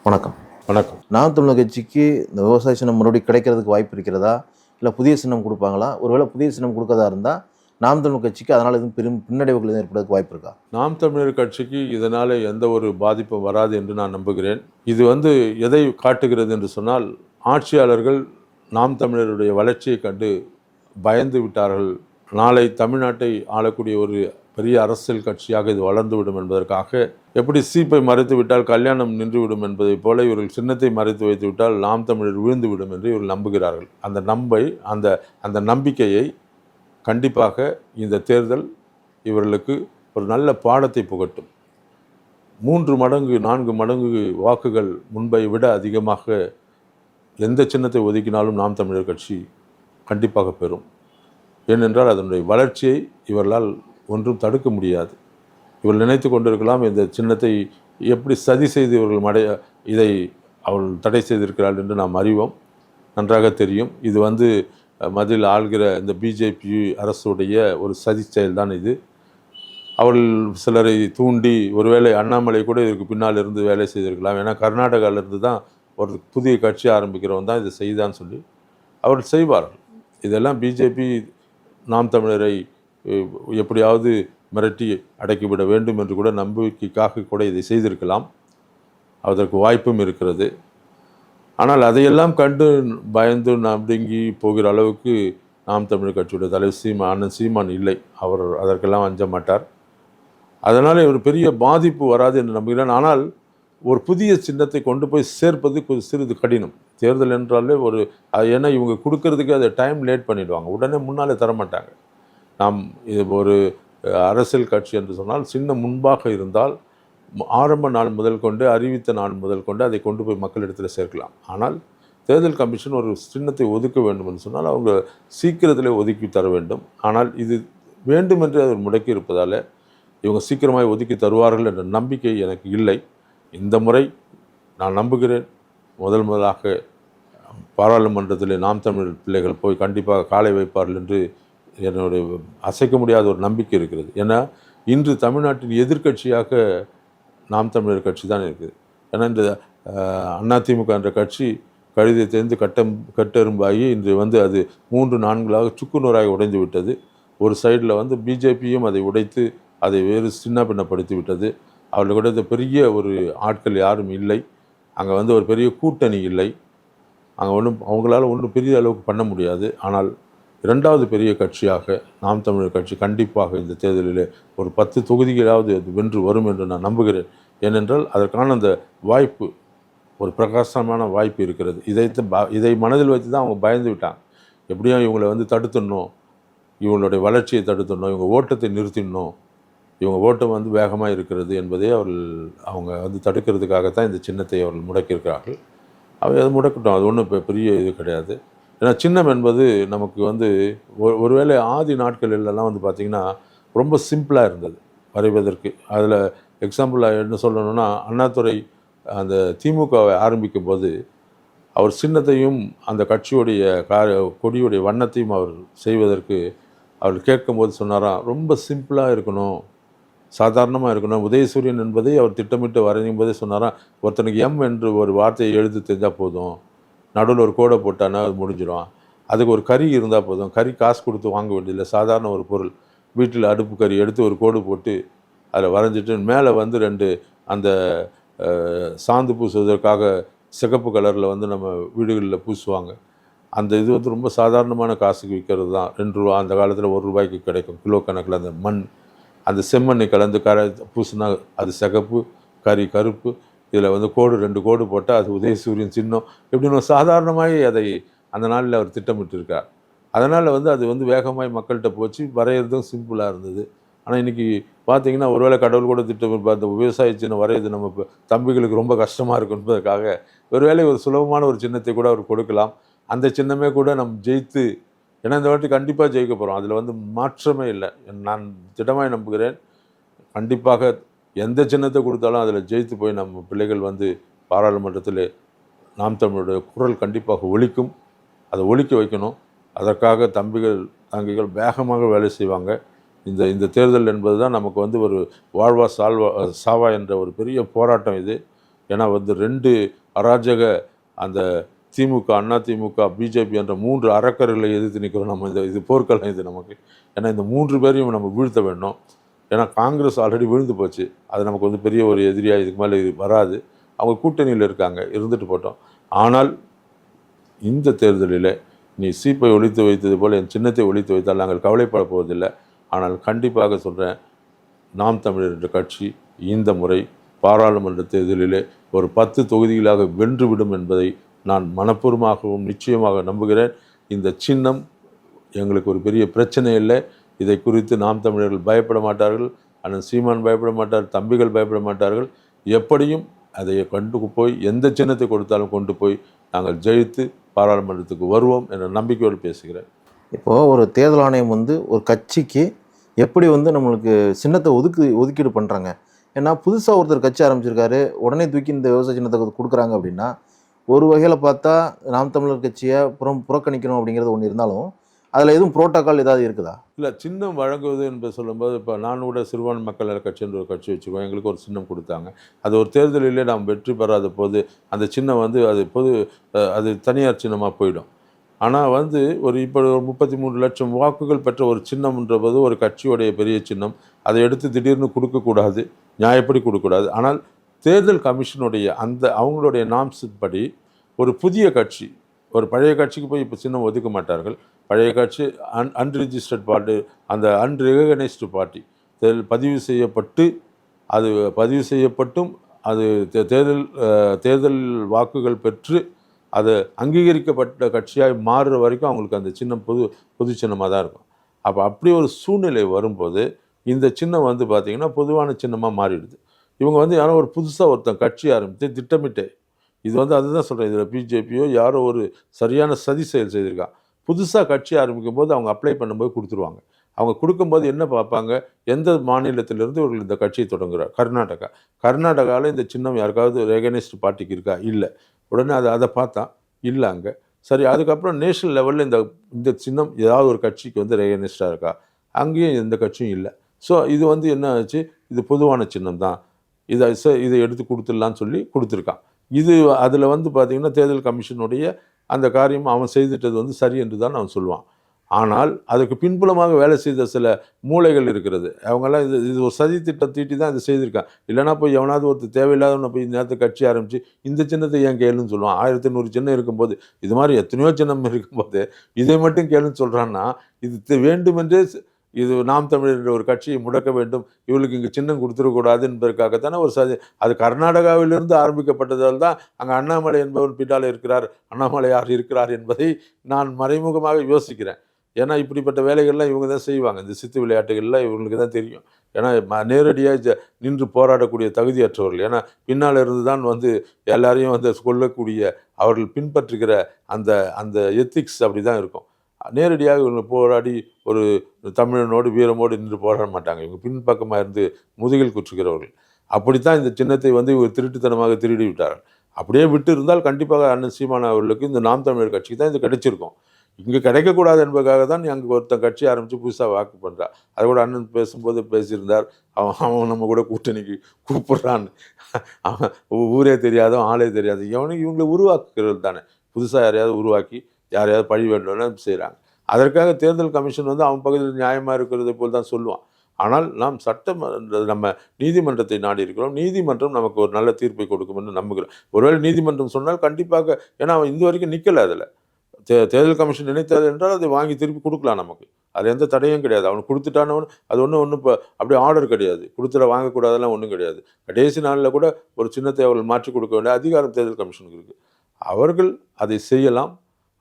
வணக்கம். வணக்கம். நாம் தமிழர் கட்சிக்கு இந்த விவசாய சின்னம் மறுபடியும் கிடைக்கிறதுக்கு வாய்ப்பு இருக்கிறதா? இல்லை புதிய சின்னம் கொடுப்பாங்களா? ஒருவேளை புதிய சின்னம் கொடுக்கறதா இருந்தால் நாம் தமிழர் கட்சிக்கு அதனால் எதுவும் பெரும் பின்னடைவுகள் எதுவும் ஏற்படுறதுக்கு வாய்ப்பு இருக்கா? நாம் தமிழர் கட்சிக்கு இதனால் எந்த ஒரு பாதிப்பும் வராது என்று நான் நம்புகிறேன். இது எதை காட்டுகிறது என்று சொன்னால், ஆட்சியாளர்கள் நாம் தமிழருடைய வளர்ச்சியை கண்டு பயந்து விட்டார்கள். நாளை தமிழ்நாட்டை ஆளக்கூடிய ஒரு பெரிய அரசியல் கட்சியாக இது வளர்ந்துவிடும் என்பதற்காக, எப்படி சீப்பை மறைத்து விட்டால் கல்யாணம் நின்றுவிடும் என்பதைப் போல இவர்கள் சின்னத்தை மறைத்து வைத்து விட்டால் நாம் தமிழர் விழுந்துவிடும் என்று இவர்கள் நம்புகிறார்கள். அந்த நம்பிக்கையை கண்டிப்பாக இந்த தேர்தல் இவர்களுக்கு ஒரு நல்ல பாடத்தை புகட்டும். 3 மடங்கு 4 மடங்கு வாக்குகள் முன்பை விட அதிகமாக எந்த சின்னத்தை ஒதுக்கினாலும் நாம் தமிழர் கட்சி கண்டிப்பாக பெறும். ஏனென்றால் அதனுடைய வளர்ச்சியை இவர்களால் ஒன்றும் தடுக்க முடியாது. இவர்கள் நினைத்து கொண்டிருக்கலாம், இந்த சின்னத்தை எப்படி சதி செய்து இவர்கள் இதை அவள் தடை செய்திருக்கிறாள் என்று நாம் அறிவோம், நன்றாக தெரியும். இது மத்தியில் ஆள்கிற இந்த பிஜேபி அரசுடைய ஒரு சதி செயல்தான் இது. அவர்கள் சிலரை தூண்டி, ஒருவேளை அண்ணாமலை கூட இதற்கு பின்னால் இருந்து வேலை செய்திருக்கலாம். ஏன்னா கர்நாடகாவிலிருந்து தான் ஒரு புதிய கட்சி ஆரம்பிக்கிறவன் தான் இதை செய்தான்னு சொல்லி அவர்கள் செய்வார்கள். இதெல்லாம் பிஜேபி நாம் தமிழரை எப்படியாவது மிரட்டி அடக்கிவிட வேண்டும் என்று கூட நம்பிக்கைக்காக கூட இதை செய்திருக்கலாம். அதற்கு வாய்ப்பும் இருக்கிறது. ஆனால் அதையெல்லாம் கண்டு பயந்து நடுங்கி போகிற அளவுக்கு நாம் தமிழர் கட்சியுடைய தலைவர் அண்ணன் சீமான் இல்லை. அவர் அதற்கெல்லாம் அஞ்ச மாட்டார். அதனால் ஒரு பெரிய பாதிப்பு வராது என்று நம்புகிறேன். ஆனால் ஒரு புதிய சின்னத்தை கொண்டு போய் சேர்ப்பது சிறிது கடினம். தேர்தல் என்றாலே ஏன்னா இவங்க கொடுக்கறதுக்கு அதை டைம் லேட் பண்ணிடுவாங்க, உடனே முன்னாலே தரமாட்டாங்க. நாம் இது ஒரு அரசியல் கட்சி என்று சொன்னால் சின்னம் முன்பாக இருந்தால் ஆரம்ப நாள் முதல் கொண்டு, அறிவித்த நாள் முதல் கொண்டு அதை கொண்டு போய் மக்களிடத்தில் சேர்க்கலாம். ஆனால் தேர்தல் கமிஷன் ஒரு சின்னத்தை ஒதுக்க வேண்டும் என்று சொன்னால் அவங்க சீக்கிரத்திலே ஒதுக்கி தர வேண்டும். ஆனால் இது வேண்டுமென்று அவர் முடக்கி இருப்பதால் இவங்க சீக்கிரமாக ஒதுக்கி தருவார்கள் என்ற நம்பிக்கை எனக்கு இல்லை. இந்த முறை நான் நம்புகிறேன், முதலாக பாராளுமன்றத்தில் நாம் தமிழ் பிள்ளைகள் போய் கண்டிப்பாக காலை வைப்பார்கள் என்று என்னுடைய அசைக்க முடியாத ஒரு நம்பிக்கை இருக்கிறது. ஏன்னா இன்று தமிழ்நாட்டின் எதிர்க்கட்சியாக நாம் தமிழர் கட்சி தான் இருக்குது. ஏன்னா இந்த அதிமுக என்ற கட்சி கழுதை கட்டெரும்பாகி இன்று அது 3-4 சுக்குநூறாக உடைந்து விட்டது. ஒரு சைடில் பிஜேபியும் அதை உடைத்து அதை வேறு சின்ன பின்னப்படுத்தி விட்டது. அவர்களுடைய பெரிய ஒரு ஆட்கள் யாரும் இல்லை. அங்கே ஒரு பெரிய கூட்டணி இல்லை. அங்கே அவங்களால பெரிய அளவுக்கு பண்ண முடியாது. ஆனால் 2வது பெரிய கட்சியாக நாம் தமிழர் கட்சி கண்டிப்பாக இந்த தேர்தலில் ஒரு 10 தொகுதிகளாவது அது வென்று வரும் என்று நான் நம்புகிறேன். ஏனென்றால் அதற்கான அந்த வாய்ப்பு, ஒரு பிரகாசமான வாய்ப்பு இருக்கிறது. இதை மனதில் வைத்து தான் அவங்க பயந்து விட்டாங்க. எப்படியும் இவங்களை தடுத்துடணும், இவங்களுடைய வளர்ச்சியை தடுத்துடணும், இவங்க ஓட்டத்தை நிறுத்திடணும், இவங்க ஓட்டம் வேகமாக இருக்கிறது என்பதை அவங்க தடுக்கிறதுக்காகத்தான் இந்த சின்னத்தை அவர்கள் முடக்கியிருக்கிறார்கள். அதை முடக்கட்டும், அது ஒன்றும் பெரிய இது கிடையாது. ஏன்னா சின்னம் என்பது நமக்கு ஒருவேளை ஆதி நாட்களிலெல்லாம் பார்த்திங்கன்னா ரொம்ப சிம்பிளாக இருந்தது வரைவதற்கு. அதில் எக்ஸாம்பிளாக என்ன சொல்லணும்னா, அண்ணாதுரை அந்த திமுகவை ஆரம்பிக்கும் போது அவர் சின்னத்தையும் அந்த கட்சியுடைய கொடியுடைய வண்ணத்தையும் அவர் செய்வதற்கு அவர் கேட்கும்போது சொன்னாராம், ரொம்ப சிம்பிளாக இருக்கணும், சாதாரணமாக இருக்கணும். உதயசூரியன் என்பதை அவர் திட்டமிட்டு வரையும் போதே சொன்னாராம், ஒருத்தனுக்கு எம் என்று ஒரு வார்த்தையை எழுதி தெரிஞ்சால் போதும், நடுவில் ஒரு கோடை போட்டானா அது முடிஞ்சிடும், அதுக்கு ஒரு கறி இருந்தால் போதும், கறி காசு கொடுத்து வாங்க வேண்டியதில்லை, சாதாரண ஒரு பொருள், வீட்டில் அடுப்பு கறி எடுத்து ஒரு கோடு போட்டு அதில் வரைஞ்சிட்டு மேலே 2 அந்த சாந்து பூசுவதற்காக சிகப்பு கலரில் நம்ம வீடுகளில் பூசுவாங்க. அந்த இது ரொம்ப சாதாரணமான காசுக்கு விற்கிறது தான். 2 ரூபா, அந்த காலத்தில் 1 ரூபாய்க்கு கிடைக்கும் கிலோ கணக்கில். அந்த மண், அந்த செம்மண்ணை கலந்து பூசினா அது சிகப்பு, கறி கருப்பு. இதில் கோடு 2 கோடு போட்டால் அது உதயசூரியன் சின்னம். இப்படின்னு சாதாரணமாகி அதை அந்த நாளில் அவர் திட்டமிட்டிருக்கார். அதனால் அது வேகமாக மக்கள்கிட்ட போச்சு. வரைகிறதும் சிம்பிளாக இருந்தது. ஆனால் இன்றைக்கி பார்த்திங்கன்னா ஒருவேளை கடவுள் கூட திட்டம் அந்த விவசாய சின்னம் வரைகிறது நம்ம தம்பிகளுக்கு ரொம்ப கஷ்டமாக இருக்கும் என்பதற்காக ஒருவேளை ஒரு சுலபமான ஒரு சின்னத்தை கூட அவர் கொடுக்கலாம். அந்த சின்னமே கூட நம்ம ஜெயித்து, ஏன்னா இந்த வாட்டி கண்டிப்பாக ஜெயிக்க போகிறோம், அதில் மாற்றமே இல்லை. நான் திடமாக நம்புகிறேன், கண்டிப்பாக எந்த சின்னத்தை கொடுத்தாலும் அதில் ஜெயித்து போய் நம்ம பிள்ளைகள் பாராளுமன்றத்தில் நாம் தமிழுடைய குரல் கண்டிப்பாக ஒலிக்கும். அதை ஒலிக்க வைக்கணும். அதற்காக தங்கிகள் வேகமாக வேலை செய்வாங்க. இந்த தேர்தல் என்பது தான் நமக்கு ஒரு வாழ்வா சாவா என்ற ஒரு பெரிய போராட்டம் இது. ஏன்னா வந்து 2 அராஜக அந்த திமுக, அண்ணா திமுக, பிஜேபி என்ற 3 அரக்கர்களை எதிர்த்து நிற்கிறோம் நம்ம. இது போர்க்களம் இது நமக்கு. ஏன்னா இந்த 3 பேரையும் நம்ம வீழ்த்த வேண்டும். ஏன்னா காங்கிரஸ் ஆல்ரெடி விழுந்து போச்சு. அது நமக்கு வந்து பெரிய ஒரு எதிரியாக இதுக்கு மேலே வராது. அவங்க கூட்டணியில் இருக்காங்க, இருந்துட்டு போட்டோம். ஆனால் இந்த தேர்தலில் நீ சீப்பை ஒழித்து வைத்தது போல் என் சின்னத்தை ஒழித்து வைத்தால் நாங்கள் கவலைப்பட போவதில்லை. ஆனால் கண்டிப்பாக சொல்கிறேன், நாம் தமிழர் என்ற கட்சி இந்த முறை பாராளுமன்ற தேர்தலிலே ஒரு 10 தொகுதிகளாக வென்றுவிடும் என்பதை நான் மனப்பூர்வமாகவும் நிச்சயமாக நம்புகிறேன். இந்த சின்னம் எங்களுக்கு ஒரு பெரிய பிரச்சனை இல்லை. இதை குறித்து நாம் தமிழர்கள் பயப்பட மாட்டார்கள், அண்ணன் சீமான் பயப்பட மாட்டார், தம்பிகள் பயப்பட மாட்டார்கள். எப்படியும் அதை கொண்டு போய் எந்த சின்னத்தை கொடுத்தாலும் கொண்டு போய் நாங்கள் ஜெயித்து பாராளுமன்றத்துக்கு வருவோம் என்ற நம்பிக்கையோடு பேசுகிறேன். இப்போது ஒரு தேர்தல் ஆணையம் வந்து ஒரு கட்சிக்கு எப்படி வந்து நம்மளுக்கு சின்னத்தை ஒதுக்கீடு பண்ணுறாங்க? ஏன்னா புதுசாக ஒருத்தர் கட்சி ஆரம்பிச்சிருக்காரு, உடனே தூக்கி இந்த விவசாய சின்னத்தை கொடுக்குறாங்க அப்படின்னா, ஒரு வகையில் பார்த்தா நாம் தமிழர் கட்சியை புறக்கணிக்கணும் அப்படிங்கிறது ஒன்று இருந்தாலும், அதில் எதுவும் புரோட்டோக்கால் ஏதாவது இருக்குதா? இல்லை, சின்னம் வழங்குவது என்று சொல்லும்போது, இப்போ நான் கூட சிறுபான்மை மக்கள் நல கட்சி என்ற ஒரு கட்சி வச்சுக்கோம். எங்களுக்கு ஒரு சின்னம் கொடுத்தாங்க. அது ஒரு தேர்தலிலே நாம் வெற்றி பெறாத போது அந்த சின்னம் வந்து அது தனியார் சின்னமாக போயிடும். ஆனால் வந்து இப்போ ஒரு 33 லட்சம் வாக்குகள் பெற்ற ஒரு சின்னம்ன்ற போது ஒரு கட்சியோடைய பெரிய சின்னம், அதை எடுத்து திடீர்னு கொடுக்கக்கூடாது, நியாயப்படி கொடுக்கக்கூடாது. ஆனால் தேர்தல் கமிஷனுடைய அவங்களுடைய நாம்ஸ் படி ஒரு புதிய கட்சி, ஒரு பழைய கட்சிக்கு போய் இப்போ சின்னம் ஒதுக்க மாட்டார்கள். பழைய கட்சி அன்ரிஜிஸ்டர்ட் பார்ட்டி, அந்த அன்ரெகனைஸ்டு பார்ட்டி, பதிவு செய்யப்பட்டும் அது தேர்தல் வாக்குகள் பெற்று அது அங்கீகரிக்கப்பட்ட கட்சியாக மாறுற வரைக்கும் அவங்களுக்கு அந்த சின்னம் பொது சின்னமாக தான் இருக்கும். அப்படி ஒரு சூழ்நிலை வரும்போது இந்த சின்னம் வந்து பார்த்திங்கன்னா பொதுவான சின்னமாக மாறிடுது. இவங்க வந்து யாரோ ஒரு புதுசாக ஒருத்தன் கட்சி ஆரம்பித்து திட்டமிட்டு, இது வந்து அதுதான் சொல்கிறேன், இதில் பிஜேபியோ யாரோ ஒரு சரியான சதி செயல் செய்திருக்கான். புதுசாக கட்சி ஆரம்பிக்கும் போது அவங்க அப்ளை பண்ணும்போது கொடுத்துருவாங்க. அவங்க கொடுக்கும்போது என்ன பார்ப்பாங்க, எந்த மாநிலத்திலிருந்து இவர்கள் இந்த கட்சியை தொடங்குகிறார். கர்நாடகாவில் இந்த சின்னம் யாருக்காவது ரெகனைஸ்டு பார்ட்டிக்கு இருக்கா? இல்லை. உடனே அதை பார்த்தா இல்லை அங்கே. சரி, அதுக்கப்புறம் நேஷனல் லெவலில் இந்த சின்னம் ஏதாவது ஒரு கட்சிக்கு வந்து ரெகனைஸ்டாக இருக்கா? அங்கேயும் எந்த கட்சியும் இல்லை. ஸோ இது வந்து என்ன ஆச்சு, இது பொதுவான சின்னம் தான், இதை எடுத்து கொடுத்துடலான்னு சொல்லி கொடுத்துருக்கான். அதில் வந்து பார்த்திங்கன்னா தேர்தல் கமிஷனுடைய அந்த காரியம் அவன் செய்துட்டது வந்து சரி என்று தான் அவன் சொல்லுவான். ஆனால் அதுக்கு பின்புலமாக வேலை செய்த சில மூளைகள் இருக்கிறது. அவங்கெல்லாம் இது ஒரு சதி திட்டம் தீட்டி தான் இதை செய்திருக்கான். இல்லைனா போய் எவனாவது ஒருத்தர் தேவையில்லாதவனை போய் இந்த நேரத்தை கட்சி ஆரம்பித்து இந்த சின்னத்தை ஏன் கேளுன்னு சொல்லுவான். 1800 சின்னம் இருக்கும்போது, இது மாதிரி எத்தனையோ சின்னம் இருக்கும்போது இதை மட்டும் கேளுன்னு சொல்கிறான்னா, இது வேண்டுமென்றே இது நாம் தமிழர் என்ற ஒரு கட்சியை முடக்க வேண்டும், இவளுக்கு இங்கே சின்னம் கொடுத்துடக்கூடாது என்பதற்காகத்தானே ஒரு அது கர்நாடகாவிலிருந்து ஆரம்பிக்கப்பட்டதால் தான் அங்கே அண்ணாமலை என்பவன் பின்னால் இருக்கிறார், அண்ணாமலையார் இருக்கிறார் என்பதை நான் மறைமுகமாக யோசிக்கிறேன். ஏன்னா இப்படிப்பட்ட வேலைகள்லாம் இவங்க தான் செய்வாங்க. இந்த சித்து விளையாட்டுகள்லாம் இவங்களுக்கு தான் தெரியும். ஏன்னா நேரடியாக நின்று போராடக்கூடிய தகுதியற்றவர்கள். ஏன்னா பின்னால் இருந்து தான் வந்து எல்லாரையும் வந்து கொள்ளக்கூடிய அவர்கள் பின்பற்றுகிற அந்த எத்திக்ஸ் அப்படி தான் இருக்கும். நேரடியாக இவங்க போராடி ஒரு தமிழனோடு வீரமோடு நின்று போராட மாட்டாங்க. இவங்க பின்பக்கமாக இருந்து முதுகில் குற்றுகிறவர்கள். அப்படித்தான் இந்த சின்னத்தை வந்து இவர் திருட்டுத்தனமாக திருடி விட்டார்கள். அப்படியே விட்டு இருந்தால் கண்டிப்பாக அண்ணன் சீமான் அவர்களுக்கு இந்த நாம் தமிழர் கட்சிக்கு தான் இது கிடைச்சிருக்கும். இங்கே கிடைக்கக்கூடாது என்பதற்காக தான் அங்கே ஒருத்தன் கட்சி ஆரம்பித்து புதுசாக வாக்கு பண்ணுறான். அதை கூட அண்ணன் பேசும்போது பேசியிருந்தார், அவன் நம்ம கூட கூட்டணிக்கு கூப்பிட்றான்னு. அவன் ஊரே தெரியாதவன் ஆளே தெரியாது எவனுக்கு இவங்களை உருவாக்குகிறது தானே. புதுசாக யாரையாவது உருவாக்கி யாரையாவது பழி வேண்டும்னு செய்கிறாங்க. அதற்காக தேர்தல் கமிஷன் வந்து அவன் பகுதியில் நியாயமாக இருக்கிறதை போல் தான் சொல்லுவான். ஆனால் நாம் நம்ம நீதிமன்றத்தை நாடி இருக்கிறோம். நீதிமன்றம் நமக்கு ஒரு நல்ல தீர்ப்பை கொடுக்கும் என்று நம்புகிறோம். ஒருவேளை நீதிமன்றம் சொன்னால் கண்டிப்பாக, ஏன்னா அவன் இந்த வரைக்கும் நிற்கலை. அதில் தேர்தல் கமிஷன் நினைத்தது என்றால் அதை வாங்கி திருப்பி கொடுக்கலாம் நமக்கு. அது எந்த தடையும் கிடையாது. அவனுக்கு கொடுத்துட்டானவன் அது ஒன்றும் இப்போ அப்படியே ஆர்டர் கிடையாது. கொடுத்துட வாங்கக்கூடாதெல்லாம் ஒன்றும் கிடையாது. கடைசி நாளில் கூட ஒரு சின்னத்தை அவர்கள் மாற்றி கொடுக்க வேண்டிய அதிகாரம் தேர்தல் கமிஷனுக்கு இருக்குது. அவர்கள் அதை செய்யலாம்.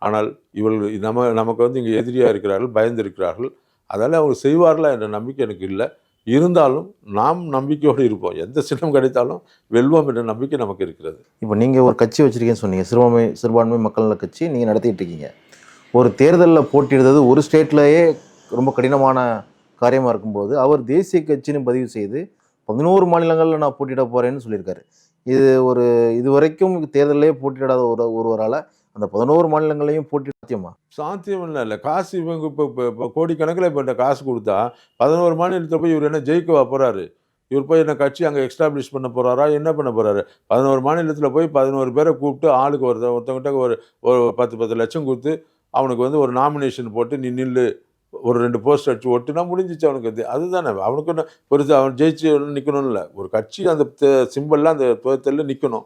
ஆனால் இவர்கள் நமக்கு வந்து இங்கே எதிரியாக இருக்கிறார்கள், பயந்து இருக்கிறார்கள். அதனால் அவங்க செய்வார்களா என்ற நம்பிக்கை எனக்கு இல்லை. இருந்தாலும் நாம் நம்பிக்கையோடு இருப்போம். எந்த சின்னம் கிடைத்தாலும் வெல்வோம் என்ற நம்பிக்கை நமக்கு இருக்கிறது. இப்போ நீங்கள் ஒரு கட்சி வச்சுருக்கீங்கன்னு சொன்னீங்க, சிறுபான்மை மக்கள் நல கட்சி நீங்கள் நடத்திட்டு இருக்கீங்க. ஒரு தேர்தலில் போட்டியிடுறது ஒரு ஸ்டேட்லேயே ரொம்ப கடினமான காரியமாக இருக்கும்போது அவர் தேசிய கட்சின்னு பதிவு செய்து 11 மாநிலங்களில் நான் போட்டியிட போகிறேன்னு சொல்லியிருக்காரு. இது வரைக்கும் தேர்தலே போட்டியிடாத ஒருவரால் அந்த 11 மாநிலங்களையும் போட்டி சாத்தியம் இல்லை. காசு இவங்க இப்போ கோடிக்கணக்கில் இப்போ காசு கொடுத்தா 11 மாநிலத்தில் போய் இவர் என்ன ஜெயிக்கவா போகிறாரு? இவர் போய் என்ன கட்சி அங்கே எஸ்டாப்ளிஷ் பண்ண போகிறாரா, என்ன பண்ண போகிறாரு? 11 மாநிலத்தில் போய் 11 பேரை கூப்பிட்டு ஆளுக்கு ஒருத்தவங்கிட்ட ஒரு ஒரு 10 லட்சம் கொடுத்து அவனுக்கு வந்து ஒரு நாமினேஷன் போட்டு நீ நில்லு, ஒரு 2 போஸ்ட் அடிச்சு ஒட்டுனா முடிஞ்சிச்சு அவனுக்கு. அதுதானே அவனுக்கு என்ன பெருசு, அவன் ஜெயிச்சு நிற்கணும்னு இல்லை. ஒரு கட்சி அந்த சிம்பிள்லாம் அந்த தேர்தலில் நிற்கணும்.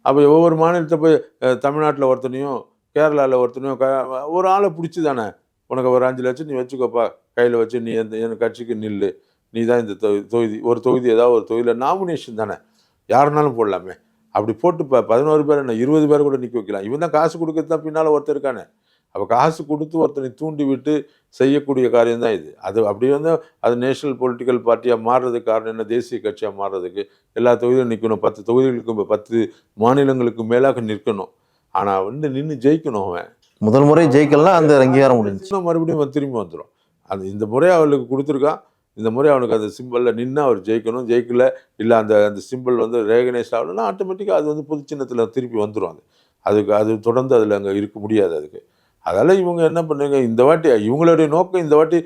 அப்போ ஒவ்வொரு மாநிலத்தை போய் தமிழ்நாட்டில் ஒருத்தனையும் கேரளாவில் ஒருத்தனையும் ஒரு ஆளை பிடிச்சி தானே உனக்கு ஒரு 5 லட்சம் நீ வச்சுக்கோப்பா கையில் வச்சு நீ என் கட்சிக்கு நில்லு, நீ தான் இந்த தொகுதி ஒரு தொகுதி ஏதாவது ஒரு தொகுதியில் நாமினேஷன் தானே யாருனாலும் போடலாமே. அப்படி போட்டு 11 பேர் என்ன 20 பேர் கூட நிற்க வைக்கலாம். இவன் தான் காசு கொடுக்கறது தான் பின்னால் ஒருத்தர் இருக்கானே. அப்போ காசு கொடுத்து ஒருத்தனை தூண்டி விட்டு செய்யக்கூடிய காரியம் தான் இது. அது அப்படி வந்து அது நேஷனல் பொலிட்டிக்கல் பார்ட்டியாக மாறுறதுக்கு காரணம் என்ன? தேசிய கட்சியாக மாறுறதுக்கு எல்லா தொகுதியிலும் நிற்கணும். 10 தொகுதிகளுக்கு 10 மாநிலங்களுக்கு மேலாக நிற்கணும். ஆனால் வந்து நின்று ஜெயிக்கணும். அவன் முதல் முறை ஜெயிக்கலாம், அந்த அங்கீகாரம் முடிஞ்சிச்சு. மறுபடியும் அவன் திரும்பி வந்துடும். அது இந்த முறை அவளுக்கு கொடுத்துருக்கான். இந்த முறை அவனுக்கு அந்த சிம்பிளில் நின்று அவர் ஜெயிக்கணும். ஜெயிக்கல இல்லை அந்த சிம்பிள் வந்து ரெகனைஸ் ஆகணும்னா ஆட்டோமேட்டிக்காக அது வந்து பொது சின்னத்தில் திருப்பி வந்துடும். அது தொடர்ந்து அதில் அங்கே இருக்க முடியாது அதுக்கு. அதெல்லாம் இவங்க என்ன பண்ணுங்க, இந்த வாட்டி இவங்களுடைய நோக்கம் இந்த வாட்டி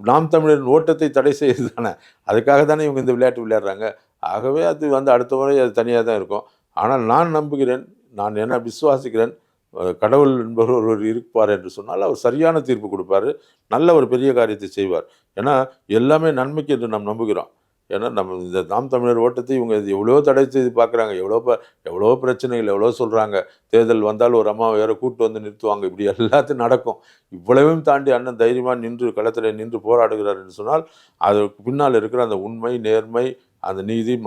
நாம் தமிழரின் ஓட்டத்தை தடை செய்யறது தானே. அதுக்காக தானே இவங்க இந்த விளையாட்டு விளையாடுறாங்க. ஆகவே அது வந்து அடுத்த முறை அது தனியாக தான் இருக்கும். ஆனால் நான் நம்புகிறேன், நான் என்ன விசுவாசிக்கிறேன், கடவுள் என்பவர் ஒருவர் இருப்பார் என்று சொன்னால் அவர் சரியான தீர்ப்பு கொடுப்பார், நல்ல ஒரு பெரிய காரியத்தை செய்வார். ஏன்னா எல்லாமே நன்மைக்கு என்று நாம் நம்புகிறோம். ஏன்னா நம்ம இந்த நாம் தமிழர் ஓட்டத்தை இவங்க எவ்வளோ தடை செய்து பார்க்குறாங்க, எவ்வளோ பிரச்சனைகள் எவ்வளோ சொல்கிறாங்க. தேர்தல் வந்தால் ஒரு அம்மாவை வேறு கூட்டு வந்து நிறுத்துவாங்க, இப்படி எல்லாத்தையும் நடக்கும். இவ்வளவையும் தாண்டி அண்ணன் தைரியமாக நின்று களத்தில் நின்று போராடுகிறார் என்று சொன்னால் அதற்கு பின்னால் இருக்கிற அந்த உண்மை, நேர்மை, அந்த நீதி,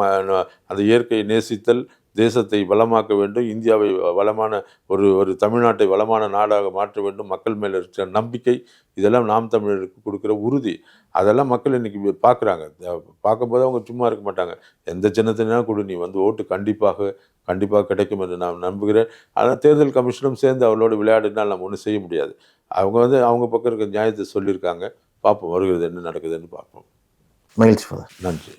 அந்த இயற்கையை நேசித்தல், தேசத்தை வளமாக்க வேண்டும், இந்தியாவை வளமான ஒரு தமிழ்நாட்டை வளமான நாடாக மாற்ற வேண்டும், மக்கள் மேலே இருக்கிற நம்பிக்கை, இதெல்லாம் நாம் தமிழருக்கு கொடுக்குற உறுதி. அதெல்லாம் மக்கள் இன்றைக்கி பார்க்குறாங்க. பார்க்கும்போது அவங்க சும்மா இருக்க மாட்டாங்க. எந்த சின்னத்தினா கூட நீ வந்து ஓட்டு கண்டிப்பாக கிடைக்கும் என்று நான் நம்புகிறேன். ஆனால் தேர்தல் கமிஷனும் சேர்ந்து அவளோட விளையாடினால் நம்ம ஒன்றும் செய்ய முடியாது. அவங்க வந்து அவங்க பக்கம் இருக்க நியாயத்தை சொல்லியிருக்காங்க. பார்ப்போம் வருகிறது என்ன நடக்குதுன்னு பார்ப்போம். மகிழ்ச்சி. நன்றி.